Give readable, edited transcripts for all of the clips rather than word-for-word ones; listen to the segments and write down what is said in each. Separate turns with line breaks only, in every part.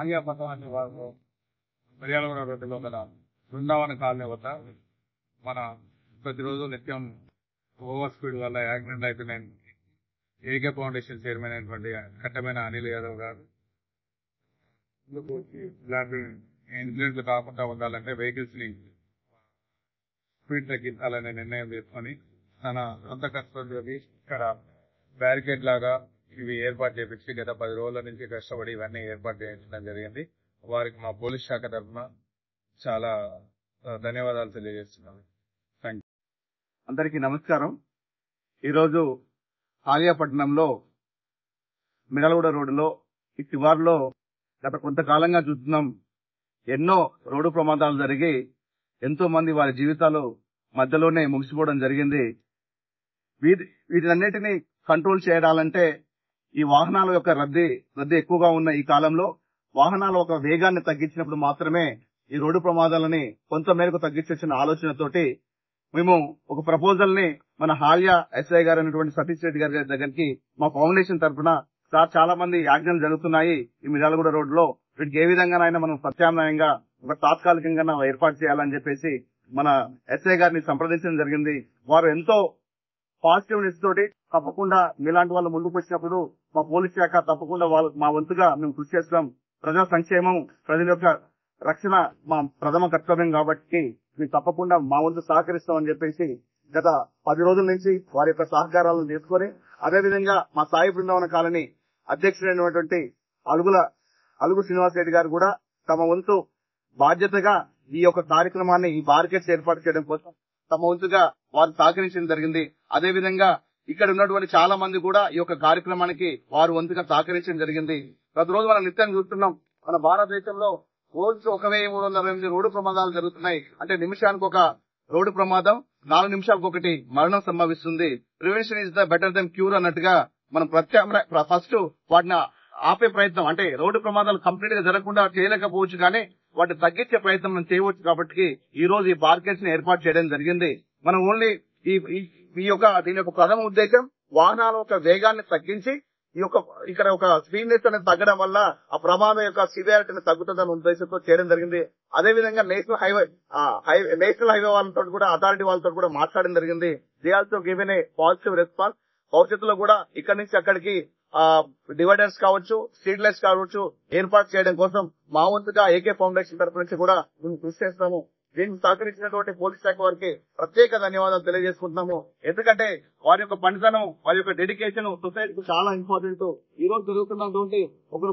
ఆంగ్యపథం అనే వాళ్ళు మిర్యాలగూడ రోడ్డులో గల బృందావన కాలనీ వద్ద మన ప్రతిరోజు నిత్యం ఓవర్ స్పీడ్ వల్ల యాక్సిడెంట్ అవుతున్నాయి. ఏకే ఫౌండేషన్ చైర్మన్ అయినటువంటి కట్టమైన అనిల్ యాదవ్ గారు ఇలాంటి ఇన్సిడెంట్లు కాకుండా ఉండాలంటే వెహికల్స్ ని స్పీడ్ తగ్గించాలనే నిర్ణయం తీసుకొని తన సొంత ఖర్చుతో ఇక్కడ బ్యారికేడ్ లాగా ఇవి ఏర్పాటు చేపించి గత 10 రోజుల నుంచి కష్టపడి ఇవన్నీ ఏర్పాటు చేయించడం జరిగింది. వారికి మా పోలీస్ శాఖ తరఫున చాలా ధన్యవాదాలు తెలియజేస్తున్నాను. Thank you.
అందరికీ నమస్కారం. ఈరోజు ఆలియాపట్నంలో మిర్యాలగూడ రోడ్డులో ఈ శివారులో గత కొంతకాలంగా చూస్తున్నాం. ఎన్నో రోడ్డు ప్రమాదాలు జరిగి ఎంతో మంది వారి జీవితాలు మధ్యలోనే ముగిసిపోవడం జరిగింది. వీటన్నిటిని కంట్రోల్ చేయాలంటే ఈ వాహనాల యొక్క రద్దీ ఎక్కువగా ఉన్న ఈ కాలంలో వాహనాల ఒక వేగాన్ని తగ్గించినప్పుడు మాత్రమే ఈ రోడ్డు ప్రమాదాలని కొంత మేరకు తగ్గించిన ఆలోచనతోటి మేము ఒక ప్రపోజల్ ని మన హాలియా ఎస్ఐ గారు అయినటువంటి సతీష్ రెడ్డి గారి దగ్గరికి మా ఫౌండేషన్ తరఫున చాలా మంది యాక్సిడెంట్లు జరుగుతున్నాయి ఈ మిర్యాలగూడ రోడ్ లో, వీటికి ఏ విధంగానైనా మనం ప్రత్యామ్నాయంగా ఒక తాత్కాలికంగా ఏర్పాటు చేయాలని చెప్పేసి మన ఎస్ఐ గారిని సంప్రదించడం జరిగింది. వారు ఎంతో పాజిటివ్నెస్ తోటి తప్పకుండా మీలాంటి వాళ్ళు ముందుకు వచ్చినప్పుడు మా పోలీస్ శాఖ తప్పకుండా మా వంతుగా మేము కృషి చేస్తాం. ప్రజా సంక్షేమం, ప్రజల యొక్క రక్షణ మా ప్రథమ కర్తవ్యం కాబట్టి మేము తప్పకుండా మా వంతు సహకరిస్తామని చెప్పేసి గత 10 రోజుల నుంచి వారి యొక్క సహకారాలను తీసుకొని అదేవిధంగా మా సాయి బృందావన కాలనీ అధ్యక్షుడైనటువంటి అలుగు శ్రీనివాస్ రెడ్డి గారు కూడా తమ వంతు బాధ్యతగా ఈ యొక్క కార్యక్రమాన్ని ఈ బార్కెట్స్ ఏర్పాటు చేయడం కోసం తమ వంతుగా వారు సహకరించడం జరిగింది. అదేవిధంగా ఇక్కడ ఉన్నటువంటి చాలా మంది కూడా ఈ యొక్క కార్యక్రమానికి వారు వంతుగా సహకరించడం జరిగింది. ప్రతిరోజు మనం నిత్యం చూస్తున్నాం, మన భారతదేశంలో రోజు 1328 రోడ్డు ప్రమాదాలు జరుగుతున్నాయి. అంటే నిమిషానికి ఒక రోడ్డు ప్రమాదం, 4 నిమిషాలకు ఒకటి మరణం సంభవిస్తుంది. Prevention is the better than cure అన్నట్టుగా మనం ఫస్ట్ వాటిని ఆపే ప్రయత్నం, అంటే రోడ్డు ప్రమాదాలు కంప్లీట్ గా జరగకుండా చేయలేకపోవచ్చు కానీ వాటిని తగ్గించే ప్రయత్నం మనం చేయవచ్చు. కాబట్టి ఈ రోజు ఈ బార్కెట్స్ ని ఏర్పాటు చేయడం జరిగింది. మనం ఓన్లీ దీని యొక్క ప్రథమ ఉద్దేశం వాహనాల యొక్క వేగాన్ని తగ్గించి ఇక్కడ ఒక స్పీడ్నెస్ అనేది తగ్గడం వల్ల ఆ ప్రమాదం యొక్క సివియారిటీని తగ్గుతుందనే ఉద్దేశంతో చేయడం జరిగింది. అదేవిధంగా నేషనల్ హైవే వాళ్ళతో కూడా అథారిటీ వాళ్ళతో కూడా మాట్లాడడం జరిగింది. They also given a positive response. భవిష్యత్తులో కూడా ఇక్కడి నుంచి అక్కడికి డివైడర్స్ కావచ్చు, స్ట్రీట్ లైట్స్ కావచ్చు ఏర్పాటు చేయడం కోసం మా వంతుగా ఏకే ఫౌండేషన్ తరఫు నుంచి కూడా మేము కృషి చేస్తాము. దీనికి సహకరించినటువంటి పోలీస్ శాఖ వారికి ప్రత్యేక ధన్యవాదాలు తెలియజేసుకుంటున్నాము. ఎందుకంటే వారి యొక్క పనితనం, వారి యొక్క డెడికేషన్ సొసైటీకి చాలా ఇంపార్టెంట్. ఈ రోజు జరుగుతున్నటువంటి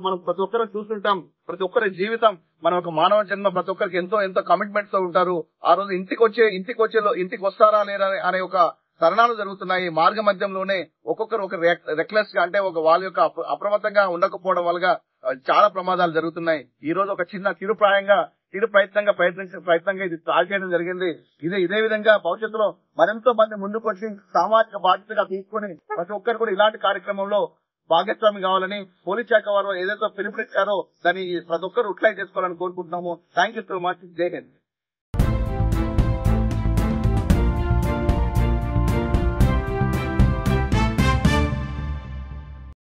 మనం ప్రతి ఒక్కరు చూస్తుంటాం, ప్రతి ఒక్కరి జీవితం, మన ఒక మానవ జన్మ ప్రతి ఒక్కరికి ఎంతో కమిట్మెంట్స్ తో ఉంటారు. ఆ రోజు ఇంటికి వస్తారా లేరా అనే ఒక తరుణాలు జరుగుతున్నాయి. మార్గ మధ్యంలోనే ఒక్కొక్కరు ఒక రెక్లెస్ గా, అంటే వాళ్ళ యొక్క అప్రమత్తంగా ఉండకపోవడం వల్ల చాలా ప్రమాదాలు జరుగుతున్నాయి. ఈ రోజు ఒక చిన్న చిరు ప్రయత్నంగా ఇది స్టార్ట్ చేయడం జరిగింది. ఇదే విధంగా భవిష్యత్తులో మరెంతో మంది ముందుకు వచ్చి సామాజిక బాధ్యతగా తీసుకుని ప్రతి ఒక్కరు కూడా ఇలాంటి కార్యక్రమంలో భాగస్వామి కావాలని పోలీస్ శాఖ వారు ఏదైతే పిలుపునిచ్చారో దాన్ని ప్రతి ఒక్కరు యూటిలైజ్ చేసుకోవాలని కోరుకుంటున్నాము. Thank you so much. జై హింద్.